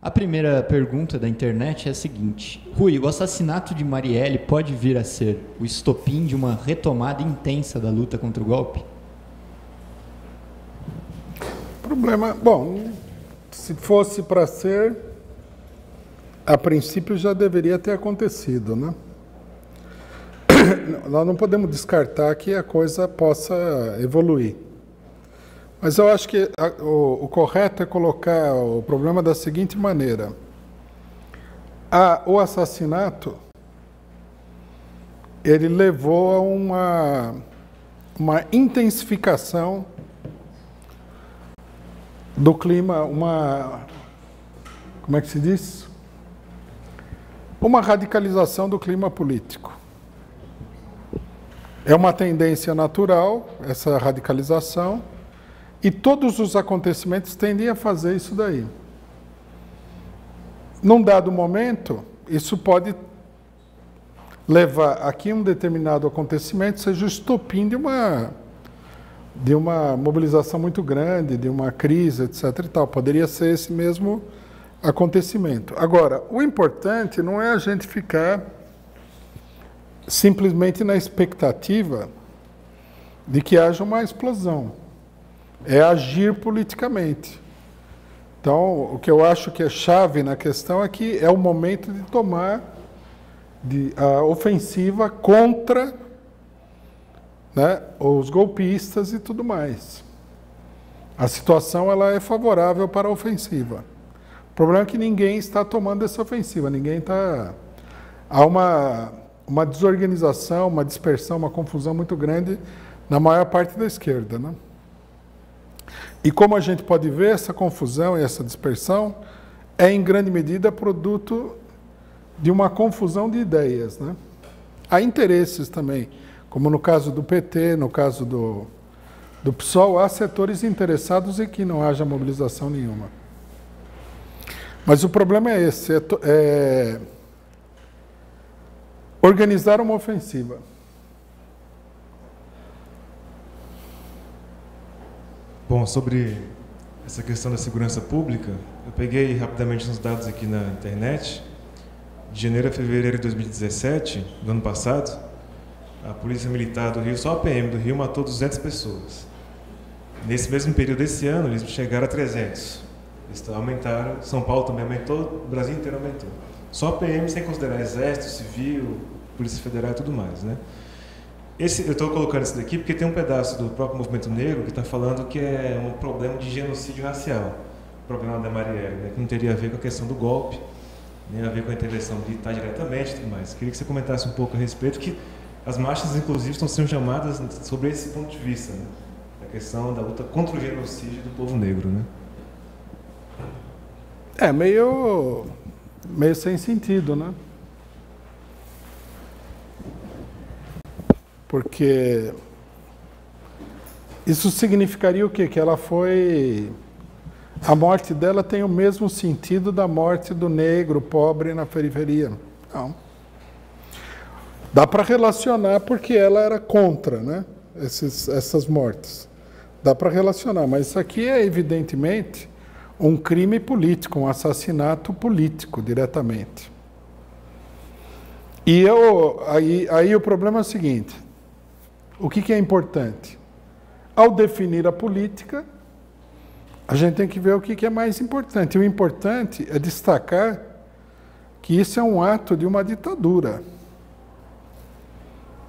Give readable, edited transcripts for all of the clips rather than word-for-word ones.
A primeira pergunta da internet é a seguinte: Rui, o assassinato de Marielle pode vir a ser o estopim de uma retomada intensa da luta contra o golpe? Problema, bom, se fosse para ser, a princípio já deveria ter acontecido, né? Nós não podemos descartar que a coisa possa evoluir. Mas eu acho que o correto é colocar o problema da seguinte maneira. O assassinato, ele levou a uma intensificação do clima, como é que se diz? Uma radicalização do clima político. É uma tendência natural, essa radicalização, e todos os acontecimentos tendem a fazer isso daí. Num dado momento, isso pode levar a que um determinado acontecimento seja o estopim de uma mobilização muito grande, de uma crise, etc. e tal. Poderia ser esse mesmo acontecimento. Agora, o importante não é a gente ficar simplesmente na expectativa de que haja uma explosão. É agir politicamente. Então, o que eu acho que é chave na questão é que é o momento de tomar a ofensiva contra, né, os golpistas e tudo mais. A situação ela é favorável para a ofensiva. O problema é que ninguém está tomando essa ofensiva, ninguém está... Há uma desorganização, uma dispersão, uma confusão muito grande na maior parte da esquerda, né? E como a gente pode ver, essa confusão e essa dispersão é em grande medida produto de uma confusão de ideias, né? Há interesses também, como no caso do PT, no caso do PSOL, há setores interessados em que não haja mobilização nenhuma. Mas o problema é esse, é organizar uma ofensiva. Bom, sobre essa questão da segurança pública, eu peguei rapidamente uns dados aqui na internet. De janeiro a fevereiro de 2017, do ano passado, a Polícia Militar do Rio, só a PM do Rio, matou 200 pessoas. Nesse mesmo período desse ano, eles chegaram a 300. Eles aumentaram, São Paulo também aumentou, o Brasil inteiro aumentou. Só a PM, sem considerar Exército, Civil, Polícia Federal e tudo mais, né? Eu estou colocando isso daqui porque tem um pedaço do próprio movimento negro que está falando que é um problema de genocídio racial, o problema da Marielle, né? Que não teria a ver com a questão do golpe, nem a ver com a intervenção militar diretamente e tudo mais. Queria que você comentasse um pouco a respeito, que as marchas, inclusive, estão sendo chamadas sobre esse ponto de vista, né? A questão da luta contra o genocídio do povo negro, né? É meio sem sentido, né? Porque isso significaria o quê? Que ela foi... A morte dela tem o mesmo sentido da morte do negro pobre na periferia. Não. Dá para relacionar porque ela era contra, né? Essas mortes. Dá para relacionar, mas isso aqui é evidentemente um crime político, um assassinato político diretamente. E aí o problema é o seguinte: o que é importante? Ao definir a política, a gente tem que ver o que é mais importante. O importante é destacar que isso é um ato de uma ditadura,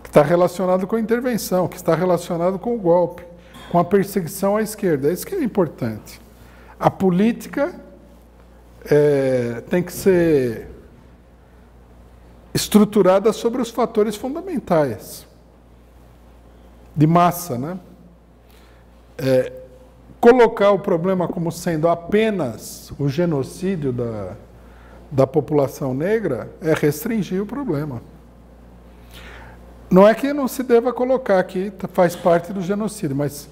que está relacionado com a intervenção, que está relacionado com o golpe, com a perseguição à esquerda. É isso que é importante. A política tem que ser estruturada sobre os fatores fundamentais de massa, né? Colocar o problema como sendo apenas o genocídio da população negra é restringir o problema. Não é que não se deva colocar que faz parte do genocídio, mas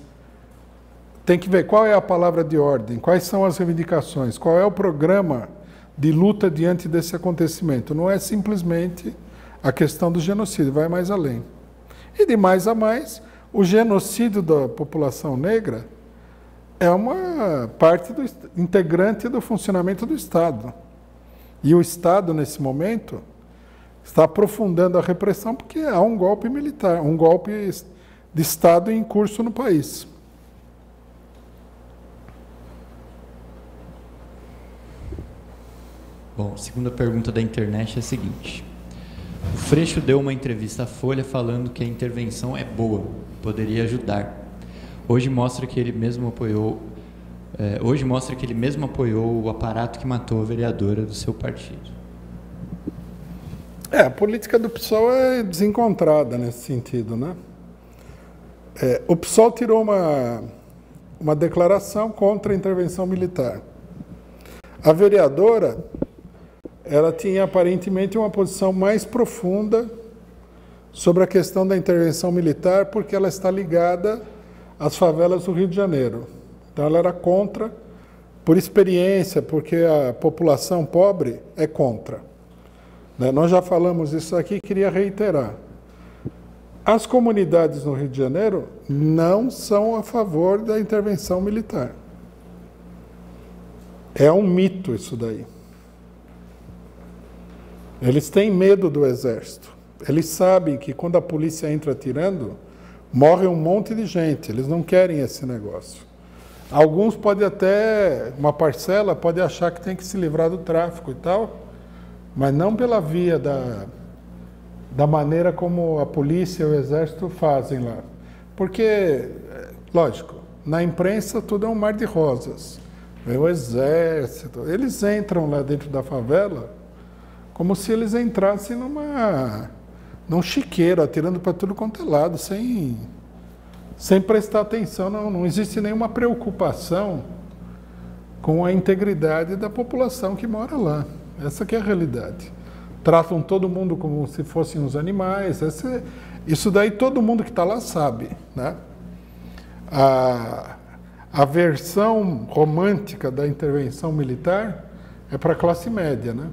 tem que ver qual é a palavra de ordem, quais são as reivindicações, qual é o programa de luta diante desse acontecimento. Não é simplesmente a questão do genocídio, vai mais além. E de mais a mais, o genocídio da população negra é uma parte integrante do funcionamento do Estado. E o Estado, nesse momento, está aprofundando a repressão porque há um golpe militar, um golpe de Estado em curso no país. Bom, a segunda pergunta da internet é a seguinte. O Freixo deu uma entrevista à Folha falando que a intervenção é boa, poderia ajudar. Hoje mostra que ele mesmo apoiou o aparato que matou a vereadora do seu partido. A política do PSOL é desencontrada nesse sentido, né? O PSOL tirou uma declaração contra a intervenção militar. A vereadora, ela tinha aparentemente uma posição mais profunda sobre a questão da intervenção militar, porque ela está ligada às favelas do Rio de Janeiro. Então ela era contra, por experiência, porque a população pobre é contra. Nós já falamos isso aqui e queria reiterar. As comunidades no Rio de Janeiro não são a favor da intervenção militar. É um mito isso daí. Eles têm medo do exército. Eles sabem que quando a polícia entra atirando, morre um monte de gente. Eles não querem esse negócio. Alguns podem até, uma parcela pode achar que tem que se livrar do tráfico e tal, mas não pela via da maneira como a polícia e o exército fazem lá. Porque, lógico, na imprensa tudo é um mar de rosas. O exército, eles entram lá dentro da favela como se eles entrassem num chiqueiro, atirando para tudo quanto é lado, sem prestar atenção. Não existe nenhuma preocupação com a integridade da população que mora lá. Essa que é a realidade. Tratam todo mundo como se fossem os animais. Isso daí todo mundo que está lá sabe, né? A versão romântica da intervenção militar é para a classe média, né?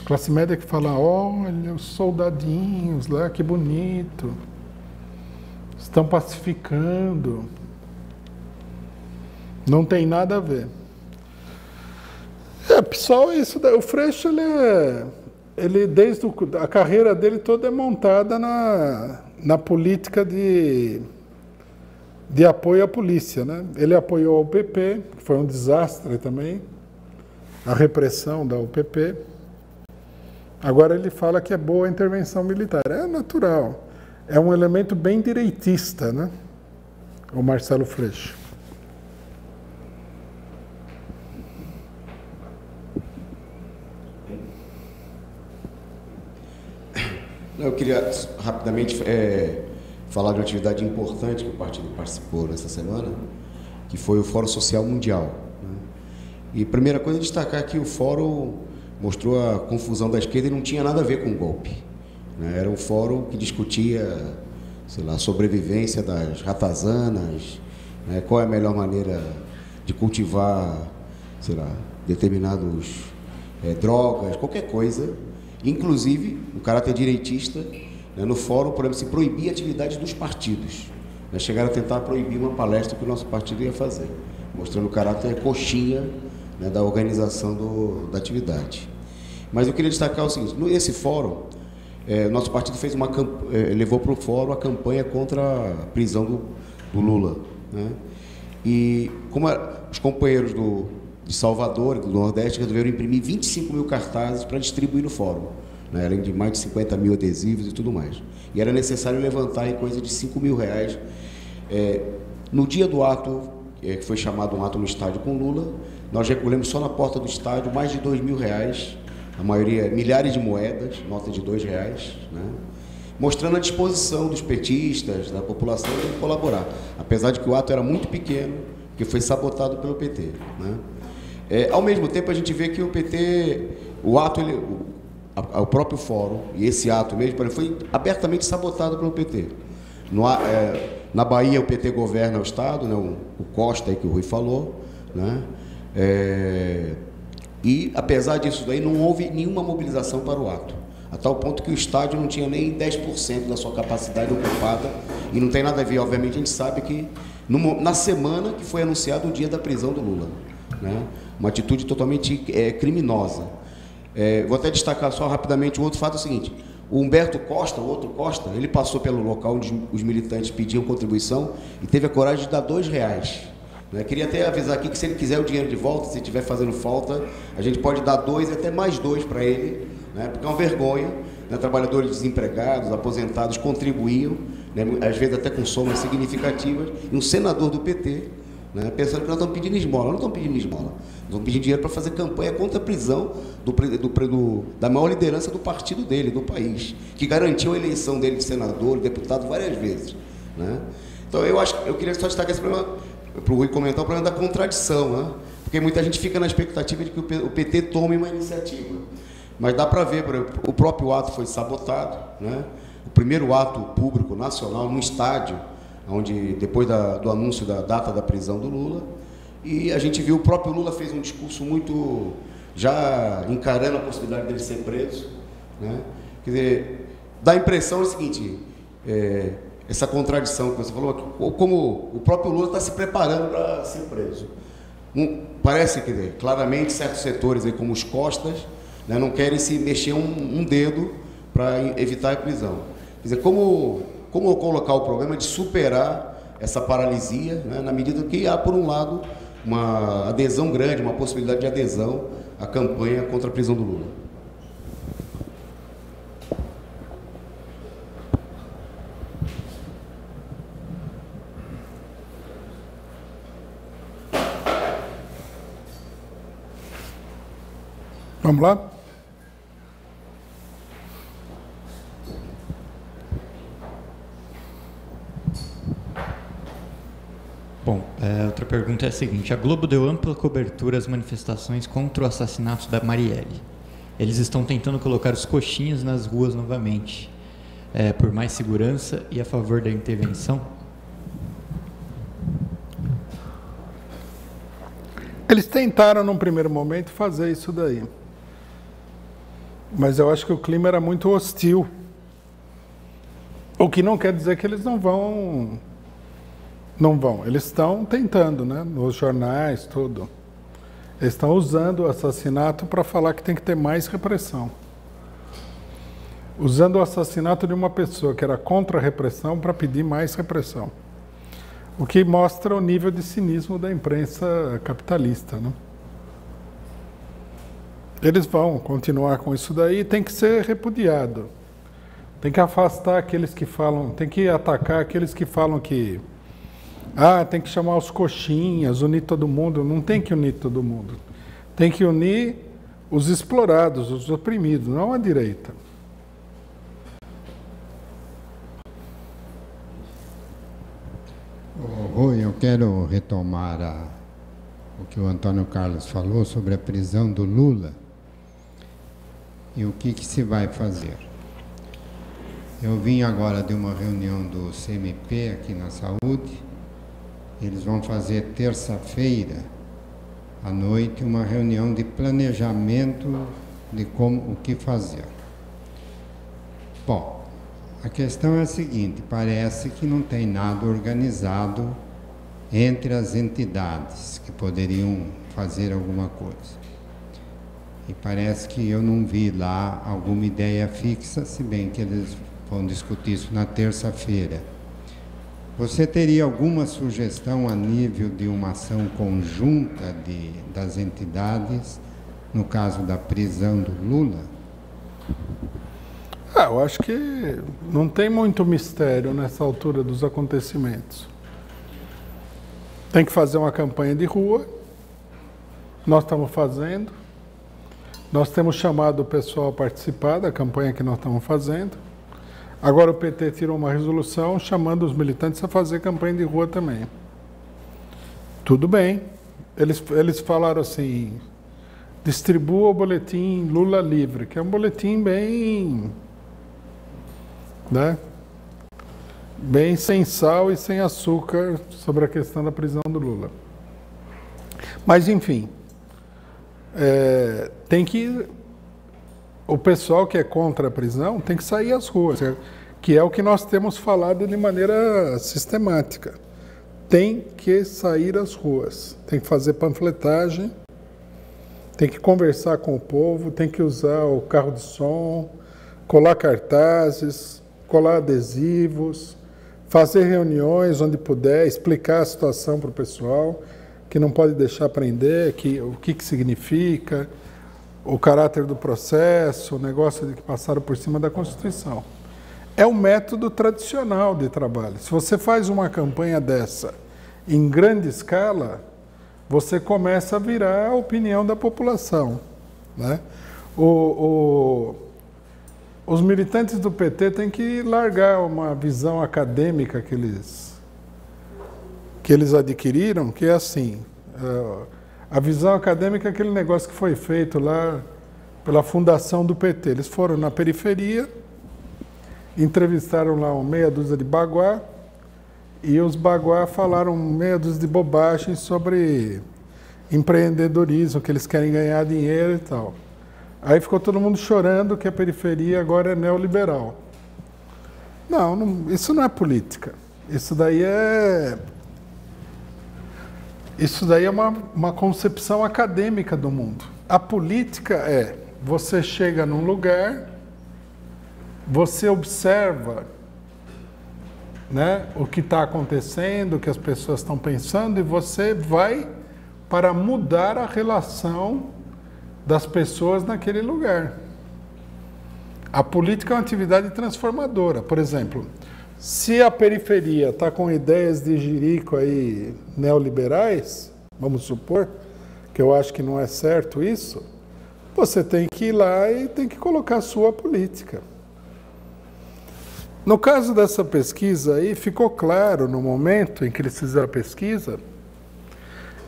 Classe média que fala, olha, os soldadinhos lá, que bonito. Estão pacificando. Não tem nada a ver. Pessoal, isso daí, o Freixo, ele desde a carreira dele toda é montada na política de apoio à polícia, né? Ele apoiou a UPP, que foi um desastre também, a repressão da UPP. Agora ele fala que é boa a intervenção militar. É natural. É um elemento bem direitista, né? O Marcelo Freixo. Eu queria rapidamente falar de uma atividade importante que o partido participou nessa semana, que foi o Fórum Social Mundial, né? E primeira coisa é destacar que o Fórum mostrou a confusão da esquerda e não tinha nada a ver com o golpe, né? Era um fórum que discutia, sei lá, a sobrevivência das ratazanas, né? Qual é a melhor maneira de cultivar, sei lá, determinados drogas, qualquer coisa, inclusive o caráter direitista, né? No fórum, por exemplo, se proibir atividades dos partidos, né? Chegaram a tentar proibir uma palestra que o nosso partido ia fazer, mostrando o caráter coxinha, né, da organização da atividade. Mas eu queria destacar o seguinte: nesse fórum, nosso partido fez levou para o fórum a campanha contra a prisão do Lula, né? E como os companheiros de Salvador e do Nordeste resolveram imprimir 25 mil cartazes para distribuir no fórum, né, além de mais de 50 mil adesivos e tudo mais. E era necessário levantar em coisa de R$5.000. No dia do ato, que foi chamado um ato no estádio com Lula, nós recolhemos só na porta do estádio mais de R$2.000, a maioria, milhares de moedas, nota de R$2, né? Mostrando a disposição dos petistas, da população, de colaborar, apesar de que o ato era muito pequeno, que foi sabotado pelo PT, né? Ao mesmo tempo, a gente vê que o PT, o próprio fórum, e esse ato mesmo, foi abertamente sabotado pelo PT. Na Bahia, o PT governa o Estado, né? O Costa, aí que o Rui falou, né? E, apesar disso daí, não houve nenhuma mobilização para o ato, a tal ponto que o estádio não tinha nem 10% da sua capacidade ocupada, e não tem nada a ver, obviamente, a gente sabe que na semana que foi anunciado o dia da prisão do Lula, né? Uma atitude totalmente criminosa. Vou até destacar só rapidamente um outro fato, é o seguinte: o Humberto Costa, o outro Costa, ele passou pelo local onde os militantes pediam contribuição e teve a coragem de dar R$2. Queria até avisar aqui que, se ele quiser o dinheiro de volta, se estiver fazendo falta, a gente pode dar 2 e até mais 2 para ele, né? Porque é uma vergonha, né? Trabalhadores desempregados, aposentados contribuíam, né? Às vezes até com somas significativas, e um senador do PT, né? Pensando que nós estamos pedindo esmola. Não estamos pedindo esmola, nós estamos pedindo dinheiro para fazer campanha contra a prisão da maior liderança do partido dele, do país, que garantiu a eleição dele de senador, deputado várias vezes, né? Então eu queria só destacar esse problema, para o Rui comentar, o problema da contradição, né? Porque muita gente fica na expectativa de que o PT tome uma iniciativa, mas dá para ver, por exemplo, o próprio ato foi sabotado, né? O primeiro ato público nacional no estádio, onde depois do anúncio da data da prisão do Lula, e a gente viu o próprio Lula fez um discurso muito já encarando a possibilidade dele ser preso, né? Quer dizer, dá a impressão o seguinte, essa contradição que você falou, como o próprio Lula está se preparando para ser preso. Parece que, claramente, certos setores, aí, como os Costas, né, não querem se mexer um dedo para evitar a prisão. Quer dizer, como colocar o problema de superar essa paralisia, né, na medida que há, por um lado, uma adesão grande, uma possibilidade de adesão à campanha contra a prisão do Lula. Vamos lá? Bom, outra pergunta é a seguinte: a Globo deu ampla cobertura às manifestações contra o assassinato da Marielle. Eles estão tentando colocar os coxinhas nas ruas novamente, por mais segurança e a favor da intervenção? Eles tentaram, num primeiro momento, fazer isso daí. Mas eu acho que o clima era muito hostil. O que não quer dizer que eles não vão. Não vão. Eles estão tentando, né? Nos jornais, tudo. Eles estão usando o assassinato para falar que tem que ter mais repressão. Usando o assassinato de uma pessoa que era contra a repressão para pedir mais repressão. O que mostra o nível de cinismo da imprensa capitalista, né? Eles vão continuar com isso daí, tem que ser repudiado. Tem que afastar aqueles que falam, tem que atacar aqueles que falam que tem que chamar os coxinhas, unir todo mundo. Não tem que unir todo mundo. Tem que unir os explorados, os oprimidos, não a direita. Rui, eu quero retomar o que o Antônio Carlos falou sobre a prisão do Lula e o que se vai fazer. Eu vim agora de uma reunião do CMP aqui na Saúde. Eles vão fazer terça-feira à noite uma reunião de planejamento de o que fazer. Bom, a questão é a seguinte: parece que não tem nada organizado entre as entidades que poderiam fazer alguma coisa. E parece que eu não vi lá alguma ideia fixa, se bem que eles vão discutir isso na terça-feira. Você teria alguma sugestão a nível de uma ação conjunta das entidades, no caso da prisão do Lula? Eu acho que não tem muito mistério nessa altura dos acontecimentos. Tem que fazer uma campanha de rua, nós estamos fazendo, nós temos chamado o pessoal a participar da campanha que nós estamos fazendo. Agora o PT tirou uma resolução chamando os militantes a fazer campanha de rua também. Tudo bem. Eles falaram assim: distribua o boletim Lula Livre, que é um boletim bem, né, bem sem sal e sem açúcar sobre a questão da prisão do Lula. Mas, enfim, tem que... O pessoal que é contra a prisão tem que sair às ruas, que é o que nós temos falado de maneira sistemática. tem que sair às ruas, tem que fazer panfletagem, tem que conversar com o povo, tem que usar o carro de som, colar cartazes, colar adesivos, fazer reuniões onde puder, explicar a situação para o pessoal, que não pode deixar aprender, o que significa, o caráter do processo, o negócio de que passaram por cima da Constituição. É um método tradicional de trabalho. Se você faz uma campanha dessa em grande escala, você começa a virar a opinião da população, né? Os militantes do PT têm que largar uma visão acadêmica que eles adquiriram, que é assim, a visão acadêmica é aquele negócio que foi feito lá pela fundação do PT. Eles foram na periferia, entrevistaram lá uma meia dúzia de baguá, e os baguá falaram meia dúzia de bobagens sobre empreendedorismo, que eles querem ganhar dinheiro e tal. Aí ficou todo mundo chorando que a periferia agora é neoliberal. Não, isso não é política. Isso daí é uma concepção acadêmica do mundo. A política é, você chega num lugar, você observa, né, o que está acontecendo, o que as pessoas estão pensando, e você vai para mudar a relação das pessoas naquele lugar. A política é uma atividade transformadora. Por exemplo, se a periferia está com ideias de jirico aí neoliberais, vamos supor, que eu acho que não é certo isso, você tem que ir lá e tem que colocar a sua política. No caso dessa pesquisa aí, ficou claro no momento em que eles fizeram a pesquisa,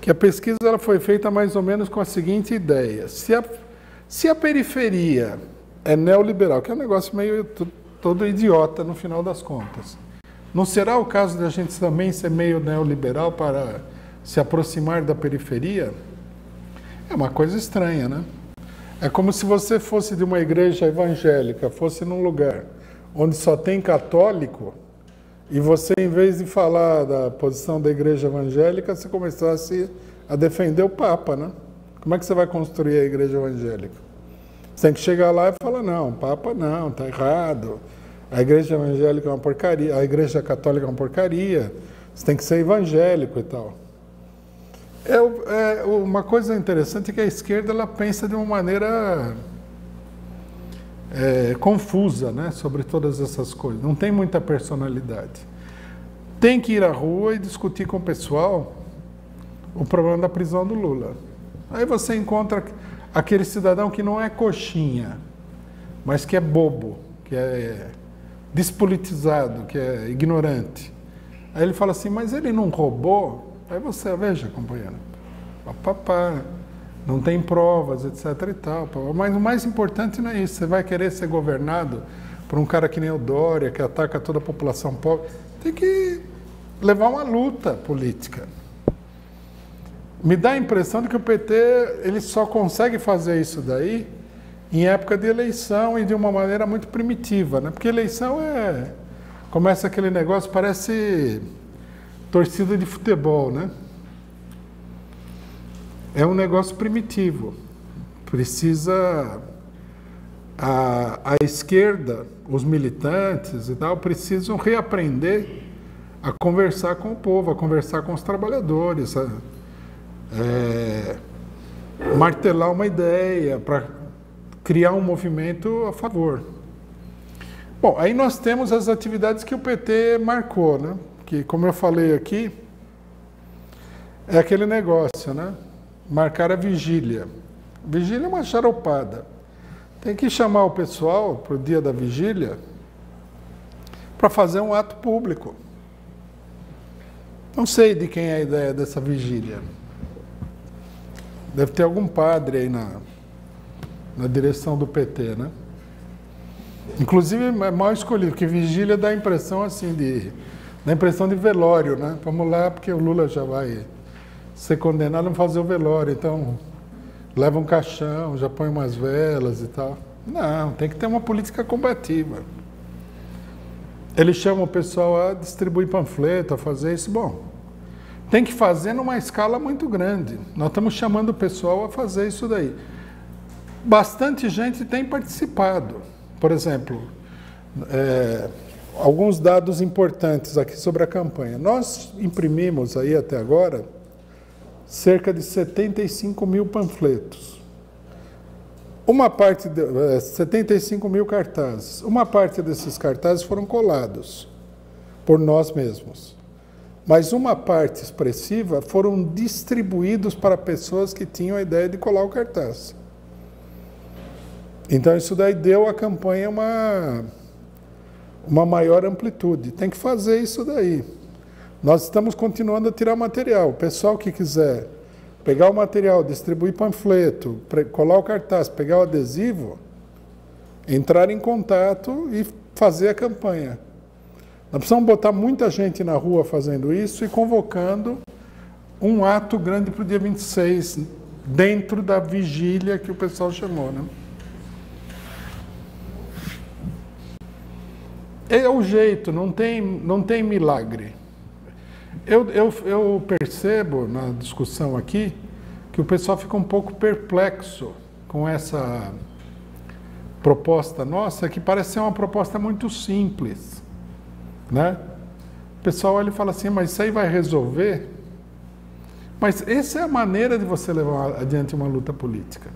que a pesquisa ela foi feita mais ou menos com a seguinte ideia: se a periferia é neoliberal, que é um negócio meio todo idiota no final das contas, não será o caso da gente também ser meio neoliberal para se aproximar da periferia? É uma coisa estranha, né? É como se você fosse de uma igreja evangélica, fosse num lugar onde só tem católico, e você, em vez de falar da posição da igreja evangélica, você começasse a defender o Papa, né? Como é que você vai construir a igreja evangélica? Você tem que chegar lá e falar, não, o Papa não, está errado, a igreja evangélica é uma porcaria, a igreja católica é uma porcaria, você tem que ser evangélico e tal. Uma coisa interessante é que a esquerda ela pensa de uma maneira confusa, né, sobre todas essas coisas. Não tem muita personalidade. Tem que ir à rua e discutir com o pessoal o problema da prisão do Lula. Aí você encontra aquele cidadão que não é coxinha, mas que é bobo, que é despolitizado, que é ignorante. Aí ele fala assim, mas ele não roubou? Aí você, veja, companheiro, papapá, não tem provas, etc. e tal. Mas o mais importante não é isso. Você vai querer ser governado por um cara que nem o Dória, que ataca toda a população pobre. Tem que levar uma luta política. Me dá a impressão de que o PT ele só consegue fazer isso daí em época de eleição e de uma maneira muito primitiva, né? Porque eleição começa aquele negócio, parece torcida de futebol, né? É um negócio primitivo. Precisa a esquerda, os militantes e tal, precisam reaprender a conversar com o povo, a conversar com os trabalhadores, martelar uma ideia para criar um movimento a favor. Bom, aí nós temos as atividades que o PT marcou, né? Que, como eu falei aqui, é aquele negócio, né? Marcar a vigília. Vigília é uma charopada. Tem que chamar o pessoal para o dia da vigília para fazer um ato público. Não sei de quem é a ideia dessa vigília. Deve ter algum padre aí na direção do PT, né? Inclusive é mal escolhido, porque vigília dá a impressão assim dá a impressão de velório, né? Vamos lá, porque o Lula já vai ser condenado, vamos fazer o velório, então leva um caixão, já põe umas velas e tal. Não, tem que ter uma política combativa. Ele chama o pessoal a distribuir panfleto, a fazer isso. Bom, tem que fazer numa escala muito grande. Nós estamos chamando o pessoal a fazer isso daí. Bastante gente tem participado. Por exemplo, alguns dados importantes aqui sobre a campanha. Nós imprimimos aí até agora cerca de 75 mil panfletos. 75 mil cartazes. Uma parte desses cartazes foram colados por nós mesmos. Mas uma parte expressiva foram distribuídos para pessoas que tinham a ideia de colar o cartaz. Então isso daí deu à campanha uma maior amplitude. Tem que fazer isso daí. Nós estamos continuando a tirar material. O pessoal que quiser pegar o material, distribuir panfleto, colar o cartaz, pegar o adesivo, entrar em contato e fazer a campanha. Nós precisamos botar muita gente na rua fazendo isso e convocando um ato grande para o dia 26, dentro da vigília que o pessoal chamou, né? É o jeito, não tem milagre. Eu percebo na discussão aqui que o pessoal fica um pouco perplexo com essa proposta nossa, que parece ser uma proposta muito simples, né? O pessoal olha e fala assim, mas isso aí vai resolver? Mas essa é a maneira de você levar adiante uma luta política.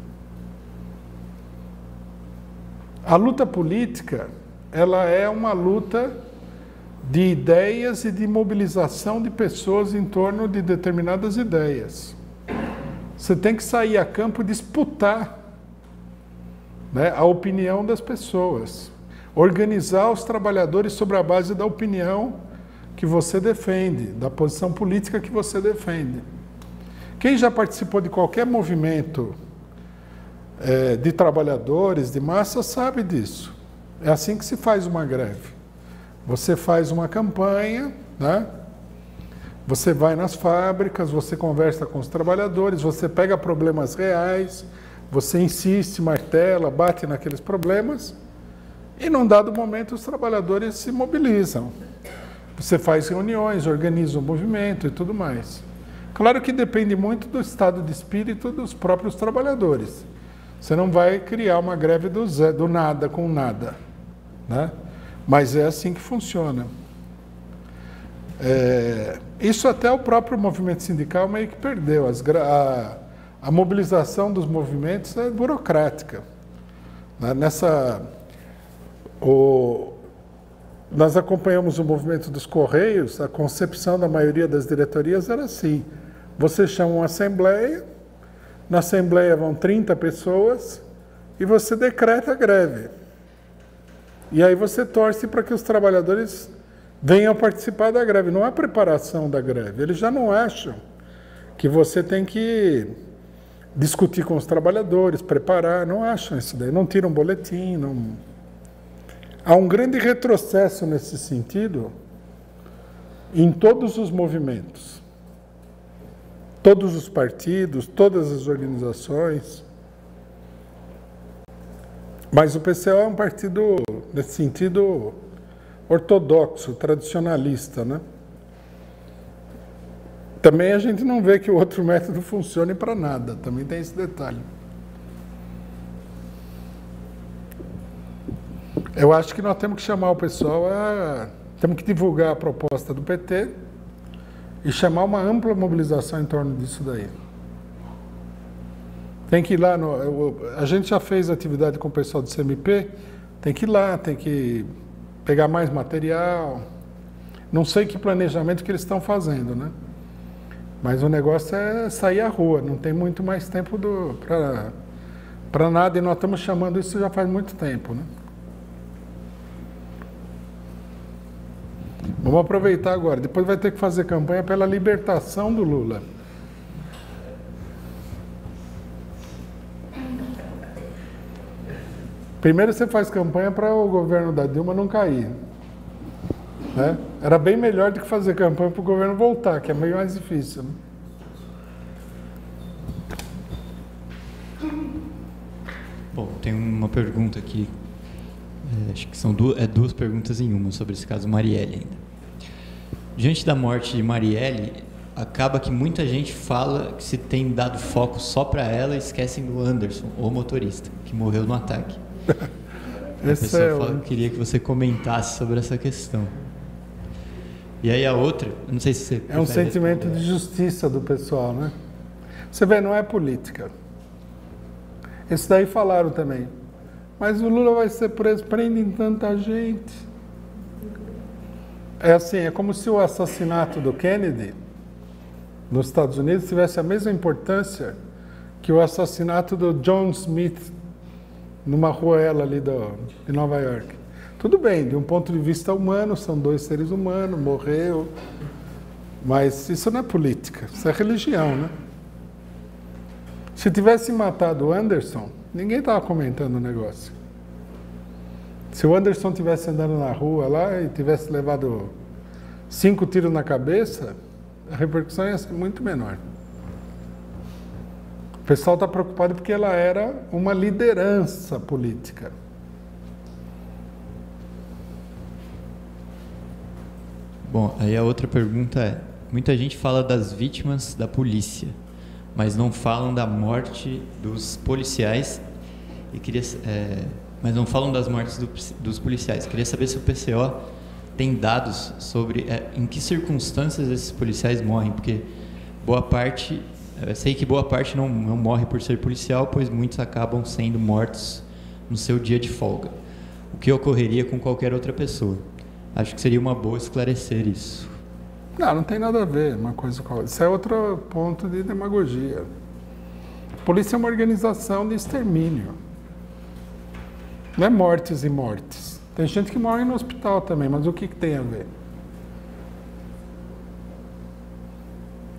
A luta política, ela é uma luta de ideias e de mobilização de pessoas em torno de determinadas ideias. Você tem que sair a campo e disputar, né, a opinião das pessoas. Organizar os trabalhadores sobre a base da opinião que você defende, da posição política que você defende. Quem já participou de qualquer movimento de trabalhadores, de massa, sabe disso. É assim que se faz uma greve. Você faz uma campanha, né? Você vai nas fábricas, você conversa com os trabalhadores, você pega problemas reais, você insiste, martela, bate naqueles problemas e, num dado momento, os trabalhadores se mobilizam. Você faz reuniões, organiza o movimento e tudo mais. Claro que depende muito do estado de espírito dos próprios trabalhadores. Você não vai criar uma greve do nada com nada, né? Mas é assim que funciona. Isso até o próprio movimento sindical meio que perdeu. A mobilização dos movimentos é burocrática. Nós acompanhamos o movimento dos Correios, a concepção da maioria das diretorias era assim. Você chama uma assembleia, na assembleia vão 30 pessoas e você decreta a greve. E aí você torce para que os trabalhadores venham participar da greve. Não há preparação da greve. Eles já não acham que você tem que discutir com os trabalhadores, preparar. Não acham isso daí. Não tiram boletim. Não... Há um grande retrocesso nesse sentido em todos os movimentos. Todos os partidos, todas as organizações. Mas o PCO é um partido, nesse sentido, ortodoxo, tradicionalista, né? Também a gente não vê que o outro método funcione para nada, também tem esse detalhe. Eu acho que nós temos que chamar o pessoal temos que divulgar a proposta do PT e chamar uma ampla mobilização em torno disso daí. Tem que ir lá, a gente já fez atividade com o pessoal do CMP, tem que ir lá, tem que pegar mais material. Não sei que planejamento que eles estão fazendo, né? Mas o negócio é sair à rua, não tem muito mais tempo para nada, e nós estamos chamando isso já faz muito tempo, né? Vamos aproveitar agora, depois vai ter que fazer campanha pela libertação do Lula. Primeiro você faz campanha para o governo da Dilma não cair, né? Era bem melhor do que fazer campanha para o governo voltar, que é meio mais difícil, né? Bom, tem uma pergunta aqui, acho que são duas perguntas em uma sobre esse caso Marielle ainda. Diante da morte de Marielle, acaba que muita gente fala que se tem dado foco só para ela, esquecem do Anderson, o motorista, que morreu no ataque. A pessoa queria que você comentasse sobre essa questão. E aí a outra, eu não sei se você... É um sentimento de justiça do pessoal, né? Você vê, não é política. Isso daí falaram também. Mas o Lula vai ser preso, prendem tanta gente. É assim, é como se o assassinato do Kennedy nos Estados Unidos tivesse a mesma importância que o assassinato do John Smith numa ruela ali de Nova York. Tudo bem, de um ponto de vista humano, são 2 seres humanos, morreu, mas isso não é política, isso é religião, né? Se tivesse matado o Anderson, ninguém estava comentando o negócio. Se o Anderson tivesse andando na rua lá e tivesse levado 5 tiros na cabeça, a repercussão ia ser muito menor. O pessoal está preocupado porque ela era uma liderança política. Bom, aí a outra pergunta é, muita gente fala das vítimas da polícia, mas não falam da morte dos policiais, mas não falam das mortes dos policiais. Queria saber se o PCO tem dados sobre em que circunstâncias esses policiais morrem, porque eu sei que boa parte não morre por ser policial, pois muitos acabam sendo mortos no seu dia de folga, o que ocorreria com qualquer outra pessoa. Acho que seria uma boa esclarecer isso. Não tem nada a ver uma coisa com a outra. Isso é outro ponto de demagogia. A polícia é uma organização de extermínio. Não é mortes e mortes. Tem gente que morre no hospital também, mas o que tem a ver?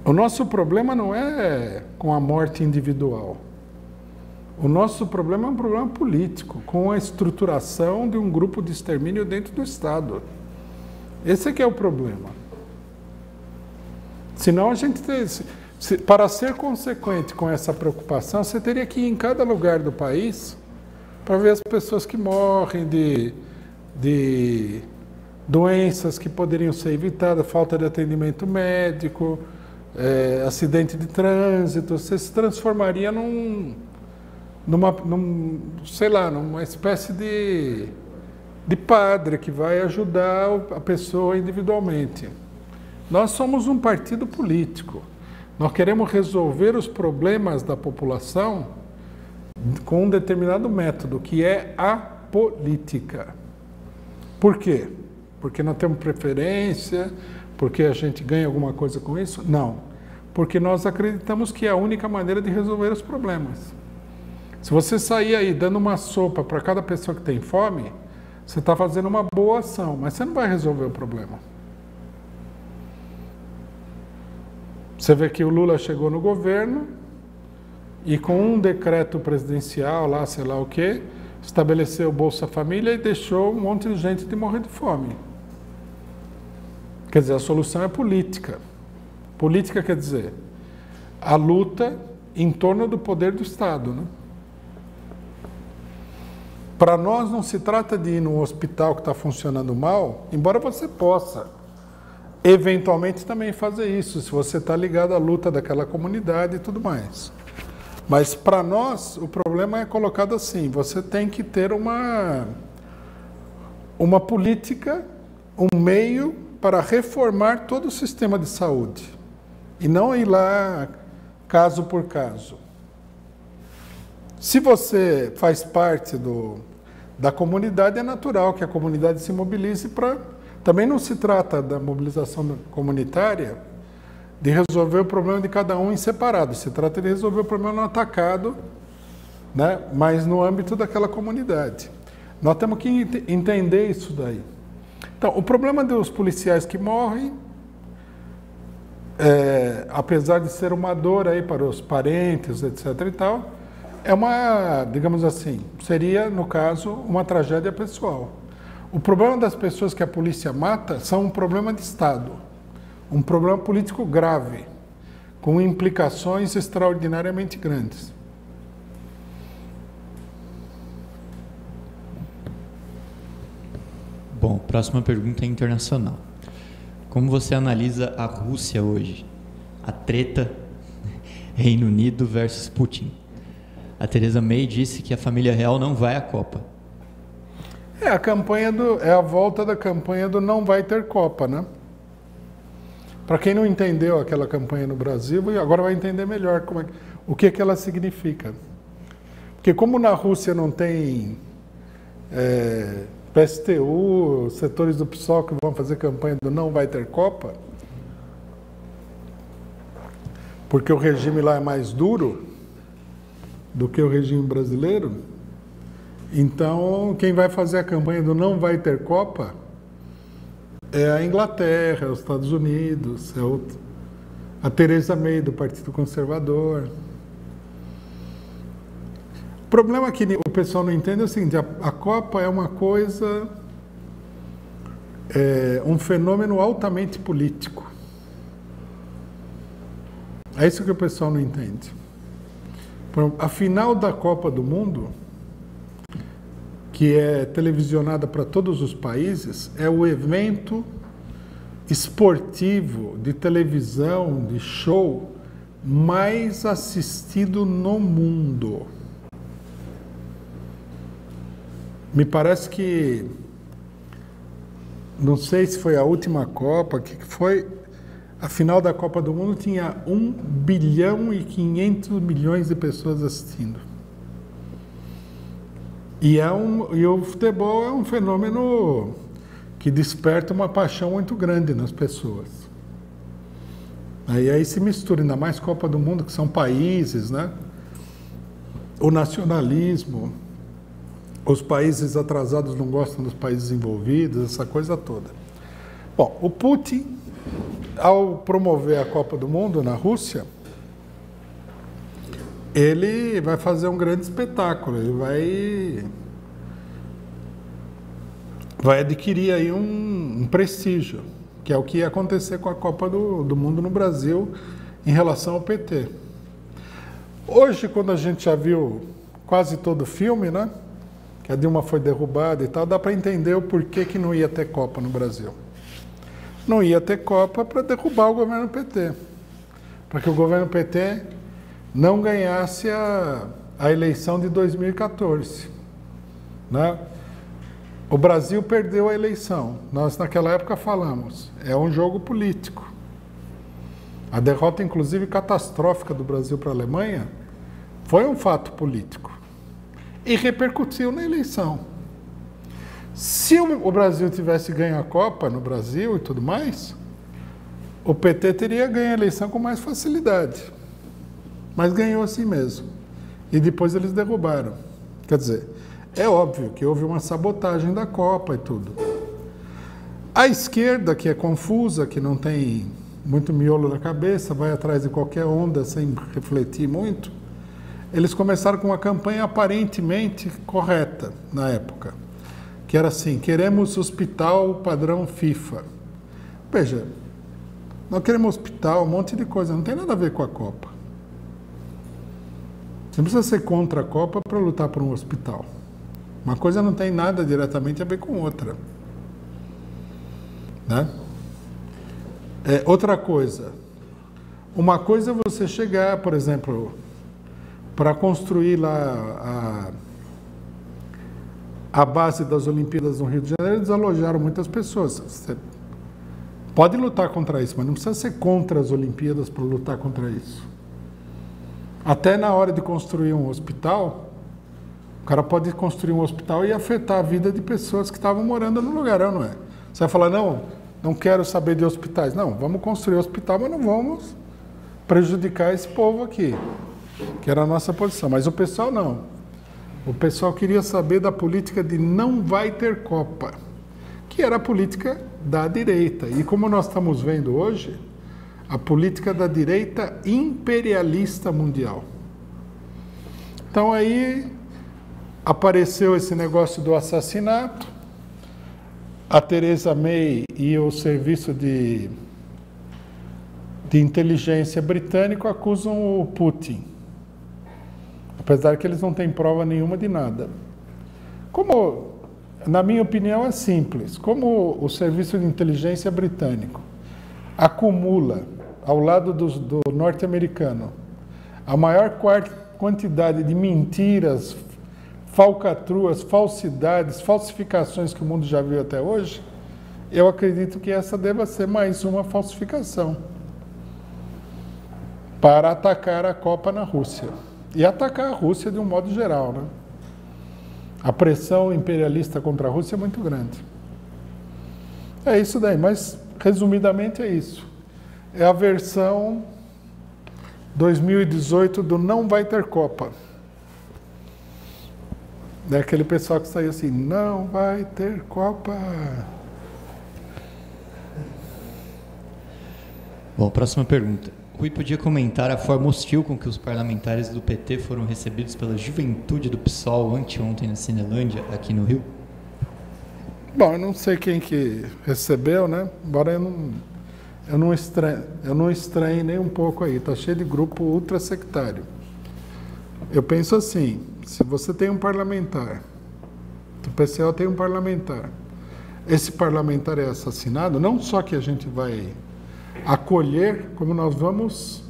O nosso problema não é com a morte individual. O nosso problema é um problema político, com a estruturação de um grupo de extermínio dentro do Estado. Esse é que é o problema. Senão a gente para ser consequente com essa preocupação, você teria que ir em cada lugar do país para ver as pessoas que morrem de doenças que poderiam ser evitadas, falta de atendimento médico, acidente de trânsito. Você se transformaria numa espécie de padre que vai ajudar a pessoa individualmente. Nós somos um partido político. Nós queremos resolver os problemas da população com um determinado método, que é a política. Por quê? Porque nós temos preferência, porque a gente ganha alguma coisa com isso? Não. Porque nós acreditamos que é a única maneira de resolver os problemas. Se você sair aí dando uma sopa para cada pessoa que tem fome, você está fazendo uma boa ação, mas você não vai resolver o problema. Você vê que o Lula chegou no governo e com um decreto presidencial, lá sei lá o quê, estabeleceu o Bolsa Família e deixou um monte de gente de morrer de fome. Quer dizer, a solução é política. Política quer dizer a luta em torno do poder do Estado, né? Para nós não se trata de ir num hospital que está funcionando mal, embora você possa eventualmente também fazer isso, se você está ligado à luta daquela comunidade e tudo mais. Mas para nós o problema é colocado assim, você tem que ter uma política, um meio para reformar todo o sistema de saúde e não ir lá caso por caso. Se você faz parte da comunidade, é natural que a comunidade se mobilize para... Também não se trata da mobilização comunitária de resolver o problema de cada um em separado. Se trata de resolver o problema no atacado, né? Mas no âmbito daquela comunidade. Nós temos que entender isso daí. Então, o problema dos policiais que morrem, apesar de ser uma dor aí para os parentes, etc. e tal, é uma, digamos assim, seria, no caso, uma tragédia pessoal. O problema das pessoas que a polícia mata são um problema de Estado, um problema político grave, com implicações extraordinariamente grandes. Bom, próxima pergunta é internacional. Como você analisa a Rússia hoje? A treta Reino Unido versus Putin. A Theresa May disse que a família real não vai à Copa. É a volta da campanha do não vai ter Copa, né? Para quem não entendeu aquela campanha no Brasil, agora vai entender melhor o que ela significa. Porque como na Rússia não tem PSTU, setores do PSOL que vão fazer campanha do não vai ter Copa, porque o regime lá é mais duro do que o regime brasileiro, então quem vai fazer a campanha do não vai ter Copa é a Inglaterra, é os Estados Unidos, a Theresa May do Partido Conservador. O problema que o pessoal não entende é o seguinte: a Copa é uma coisa, um fenômeno altamente político. É isso que o pessoal não entende. A final da Copa do Mundo, que é televisionada para todos os países, é o evento esportivo de televisão, de show, mais assistido no mundo. Me parece que, não sei se foi a última Copa, que foi, a final da Copa do Mundo tinha 1 bilhão e 500 milhões de pessoas assistindo. E o futebol é um fenômeno que desperta uma paixão muito grande nas pessoas. Aí se mistura, ainda mais Copa do Mundo, que são países, né? O nacionalismo, os países atrasados não gostam dos países envolvidos, essa coisa toda. Bom, o Putin, ao promover a Copa do Mundo na Rússia, ele vai fazer um grande espetáculo, ele vai adquirir aí um prestígio, que é o que ia acontecer com a Copa do Mundo no Brasil em relação ao PT. Hoje, quando a gente já viu quase todo o filme, né, que a Dilma foi derrubada e tal, dá para entender o porquê que não ia ter Copa no Brasil. Não ia ter Copa para derrubar o governo PT, para que o governo PT não ganhasse a eleição de 2014. Né? O Brasil perdeu a eleição. Nós, naquela época, falamos, é um jogo político. A derrota, inclusive, catastrófica do Brasil para a Alemanha foi um fato político e repercutiu na eleição. Se o Brasil tivesse ganho a Copa no Brasil e tudo mais, o PT teria ganho a eleição com mais facilidade. Mas ganhou assim mesmo. E depois eles derrubaram. Quer dizer, é óbvio que houve uma sabotagem da Copa e tudo. A esquerda, que é confusa, que não tem muito miolo na cabeça, vai atrás de qualquer onda sem refletir muito, eles começaram com uma campanha aparentemente correta na época, que era assim: queremos hospital padrão FIFA. Veja, nós queremos hospital, um monte de coisa, não tem nada a ver com a Copa. Você não precisa ser contra a Copa para lutar por um hospital. Uma coisa não tem nada diretamente a ver com outra. Né? Outra coisa. Uma coisa é você chegar, por exemplo, para construir lá a base das Olimpíadas no Rio de Janeiro, desalojaram muitas pessoas. Você pode lutar contra isso, mas não precisa ser contra as Olimpíadas para lutar contra isso. Até na hora de construir um hospital, o cara pode construir um hospital e afetar a vida de pessoas que estavam morando no lugar, não é? Você vai falar, não quero saber de hospitais. Não, vamos construir hospital, mas não vamos prejudicar esse povo aqui, que era a nossa posição. Mas o pessoal não. O pessoal queria saber da política de não vai ter Copa, que era a política da direita. E como nós estamos vendo hoje, a política da direita imperialista mundial. Então aí apareceu esse negócio do assassinato, a Theresa May e o serviço de inteligência britânico acusam o Putin, apesar que eles não têm prova nenhuma de nada. Como, na minha opinião, é simples. Como o serviço de inteligência britânico acumula ao lado do norte-americano, a maior quantidade de mentiras, falcatruas, falsidades, falsificações que o mundo já viu até hoje, eu acredito que essa deva ser mais uma falsificação para atacar a Copa na Rússia. E atacar a Rússia de um modo geral, né? A pressão imperialista contra a Rússia é muito grande. É isso daí, mas resumidamente é isso. É a versão 2018 do não vai ter Copa. É aquele pessoal que saiu assim, não vai ter Copa. Bom, próxima pergunta. Rui podia comentar a forma hostil com que os parlamentares do PT foram recebidos pela juventude do PSOL anteontem na Cinelândia, aqui no Rio? Bom, eu não sei quem que recebeu, né? Embora eu não estranhe nem um pouco aí. Está cheio de grupo ultrasectário. Eu penso assim, se você tem um parlamentar, o PCO tem um parlamentar, esse parlamentar é assassinado, não só que a gente vai acolher, como nós vamos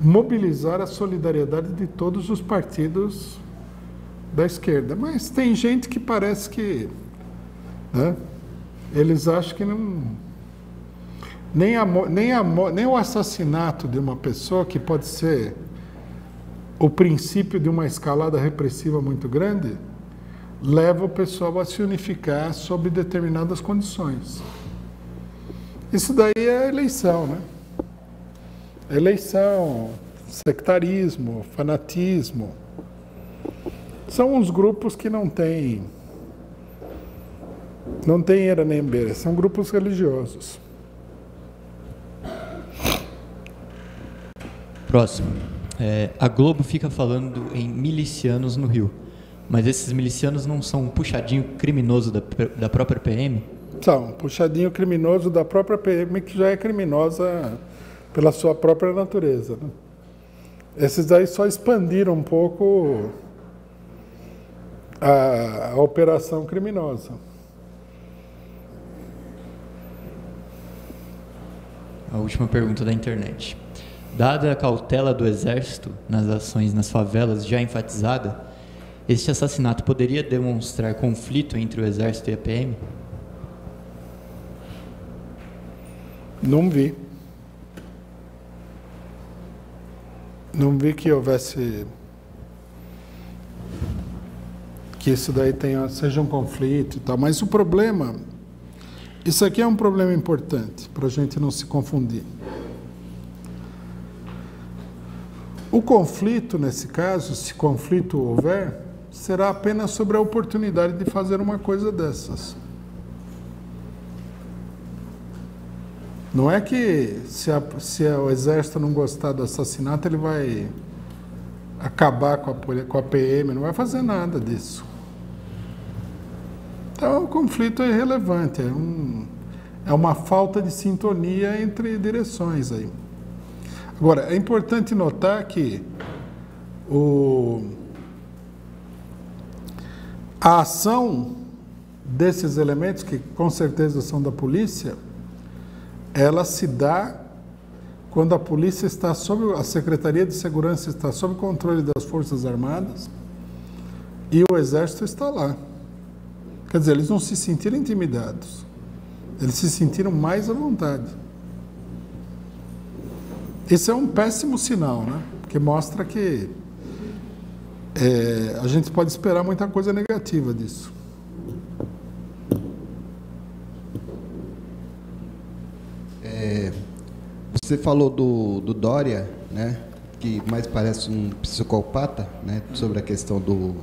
mobilizar a solidariedade de todos os partidos da esquerda. Mas tem gente que parece que, né, eles acham que não, nem o assassinato de uma pessoa, que pode ser o princípio de uma escalada repressiva muito grande, leva o pessoal a se unificar sob determinadas condições. Isso daí é eleição, né? Eleição, sectarismo, fanatismo. São uns grupos que não têm era nem beira, são grupos religiosos. Próximo. A Globo fica falando em milicianos no Rio, mas esses milicianos não são um puxadinho criminoso da própria PM? São, puxadinho criminoso da própria PM, que já é criminosa pela sua própria natureza, né? Esses aí só expandiram um pouco a operação criminosa. A última pergunta da internet. Dada a cautela do Exército nas ações nas favelas já enfatizada, este assassinato poderia demonstrar conflito entre o Exército e a PM? Não vi. Não vi que houvesse... que isso daí seja um conflito e tal. Mas o problema... Isso aqui é um problema importante, para a gente não se confundir. O conflito, nesse caso, se conflito houver, será apenas sobre a oportunidade de fazer uma coisa dessas. Não é que se o Exército não gostar do assassinato, ele vai acabar com a PM, não vai fazer nada disso. Então, o conflito é irrelevante, é uma falta de sintonia entre direções aí. Agora, é importante notar que a ação desses elementos, que com certeza são da polícia, ela se dá quando a polícia está a Secretaria de Segurança está sob controle das Forças Armadas e o Exército está lá. Quer dizer, eles não se sentiram intimidados, eles se sentiram mais à vontade. Isso é um péssimo sinal, né? Porque mostra que a gente pode esperar muita coisa negativa disso. Você falou do Dória, né? Que mais parece um psicopata, né? Sobre a questão de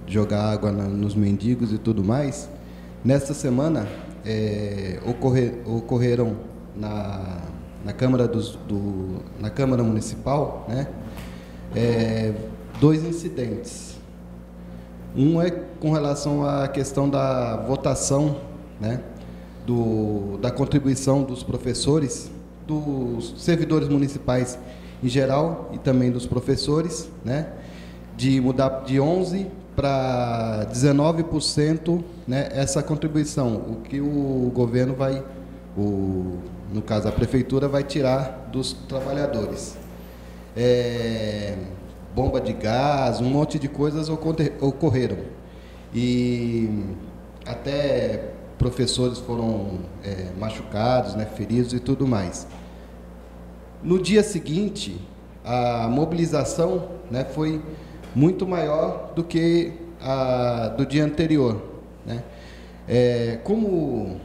jogar água nos mendigos e tudo mais. Nesta semana ocorreram na Câmara na Câmara Municipal, né? 2 incidentes. Um é com relação à questão da votação, né? Da contribuição dos professores, dos servidores municipais em geral e também dos professores, né? De mudar de 11% para 19%, né, essa contribuição, o que o governo vai, no caso a prefeitura, vai tirar dos trabalhadores. Bomba de gás, um monte de coisas ocorreram. E até professores foram machucados, né, feridos e tudo mais. No dia seguinte, a mobilização, né, foi muito maior do que a do dia anterior, né? Como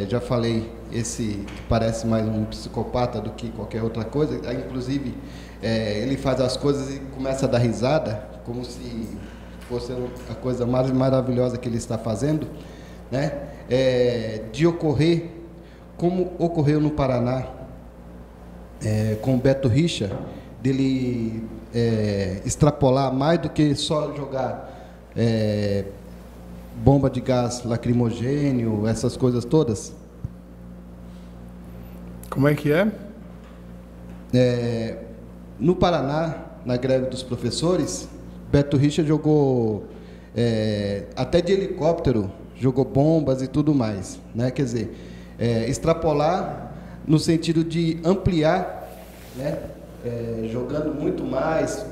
já falei, esse parece mais um psicopata do que qualquer outra coisa, inclusive ele faz as coisas e começa a dar risada, como se fosse a coisa mais maravilhosa que ele está fazendo, né? De ocorrer, como ocorreu no Paraná, com o Beto Richa, dele extrapolar mais do que só jogar bomba de gás lacrimogênio, essas coisas todas. Como é que é? No Paraná, na greve dos professores, Beto Richa jogou até de helicóptero, jogou bombas e tudo mais, né? Quer dizer, extrapolar no sentido de ampliar, né? Jogando muito mais,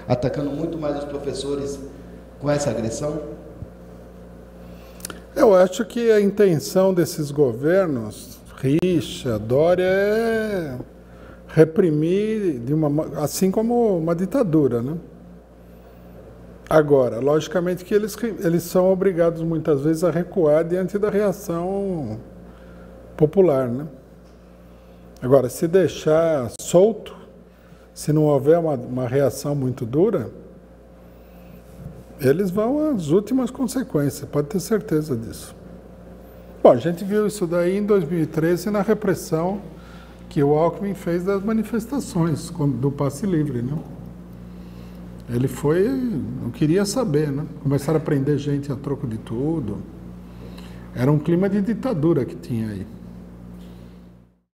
atacando muito mais os professores com essa agressão? Eu acho que a intenção desses governos, Richa, Dória, é reprimir assim como uma ditadura, né? Agora, logicamente que eles são obrigados muitas vezes a recuar diante da reação popular, né? Agora, se deixar solto, se não houver uma reação muito dura, eles vão às últimas consequências, pode ter certeza disso. Bom, a gente viu isso daí em 2013 na repressão que o Alckmin fez das manifestações do passe livre, né? Ele não queria saber, né? Começaram a prender gente a troco de tudo. Era um clima de ditadura que tinha aí.